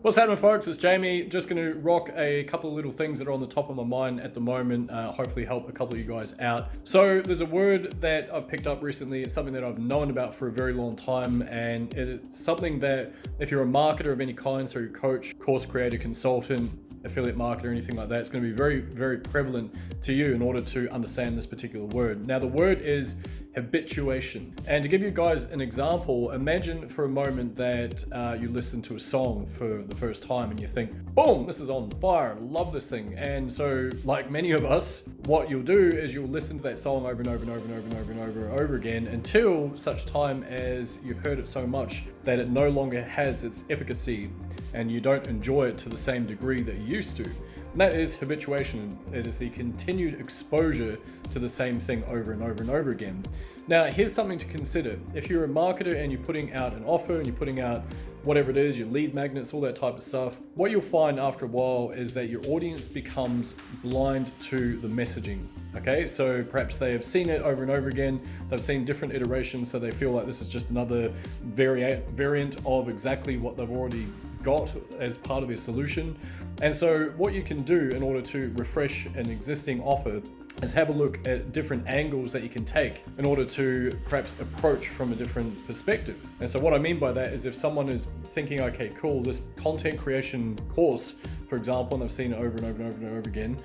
What's happening, folks? It's Jamie. Just going to rock a couple of little things that are on the top of my mind at the moment, hopefully help a couple of you guys out. So there's a word that I've picked up recently. It's something that I've known about for a very long time, and it's something that if you're a marketer of any kind, so you're a coach, course creator, consultant, affiliate marketer, anything like that, it's going to be very, very prevalent to you in order to understand this particular word. Now, the word is habituation. And to give you guys an example, imagine for a moment that you listen to a song for the first time and you think, boom, this is on fire, I love this thing. And so, like many of us, what you'll do is you'll listen to that song over and over and over and over and over and over and over again until such time as you've heard it so much that it no longer has its efficacy and you don't enjoy it to the same degree that you used to. And that is habituation. It is the continued exposure to the same thing over and over and over again. Now, here's something to consider. If you're a marketer and you're putting out an offer and you're putting out whatever it is, your lead magnets, all that type of stuff, what you'll find after a while is that your audience becomes blind to the messaging. Okay, so perhaps they have seen it over and over again. They've seen different iterations, so they feel like this is just another variant of exactly what they've already got as part of their solution. And so what you can do in order to refresh an existing offer is have a look at different angles that you can take in order to perhaps approach from a different perspective. And so what I mean by that is if someone is thinking, okay, cool, this content creation course, for example, and I've seen it over and over and over and over again,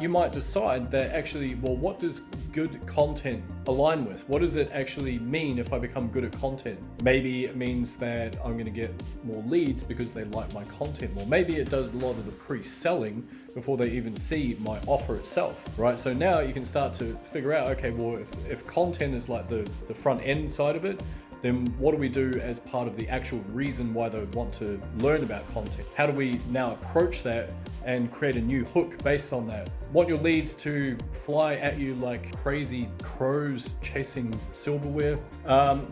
you might decide that actually, well, what does good content align with? What does it actually mean if I become good at content? Maybe it means that I'm going to get more leads because they like my content more. Maybe it does a lot of the pre-selling before they even see my offer itself, right? So now you can start to figure out, okay, well, if content is like the front end side of it, then what do we do as part of the actual reason why they want to learn about content? How do we now approach that and create a new hook based on that? Want your leads to fly at you like crazy crows chasing silverware?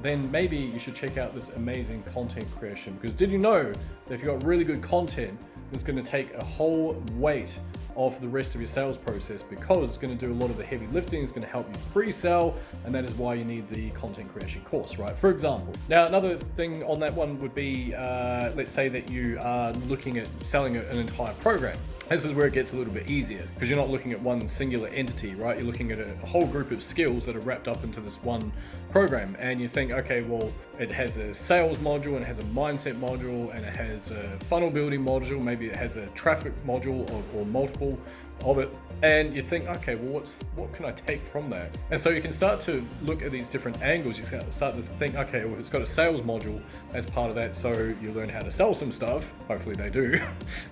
Then maybe you should check out this amazing content creation. Because did you know that if you've got really good content, it's going to take a whole weight off the rest of your sales process, because it's going to do a lot of the heavy lifting. It's going to help you pre-sell, and that is why you need the content creation course, right? For example. Now, another thing on that one would be, let's say that you are looking at selling an entire program. This is where it gets a little bit easier because you're not looking at one singular entity, right? You're looking at a whole group of skills that are wrapped up into this one program, and you think, okay, well, it has a sales module and it has a mindset module and it has a funnel building module, maybe it has a traffic module or multiple of it, and you think, okay, well, what can I take from that? And so you can start to look at these different angles. You can start to think, okay, well, it's got a sales module as part of that, so you learn how to sell some stuff, hopefully they do.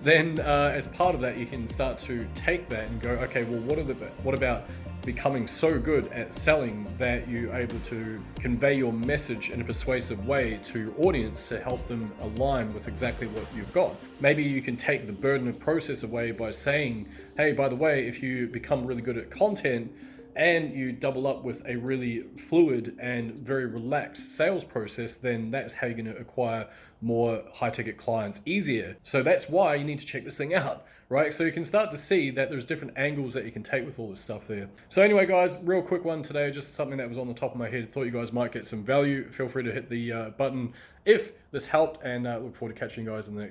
Then as part of that, you can start to take that and go, okay, well, what about becoming so good at selling that you're able to convey your message in a persuasive way to your audience to help them align with exactly what you've got. Maybe you can take the burden of process away by saying, hey, by the way, if you become really good at content and you double up with a really fluid and very relaxed sales process, then that's how you're going to acquire more high-ticket clients easier. So that's why you need to check this thing out, right? So you can start to see that there's different angles that you can take with all this stuff there. So anyway, guys, real quick one today, just something that was on the top of my head. Thought you guys might get some value. Feel free to hit the button if this helped, and look forward to catching you guys in the next one.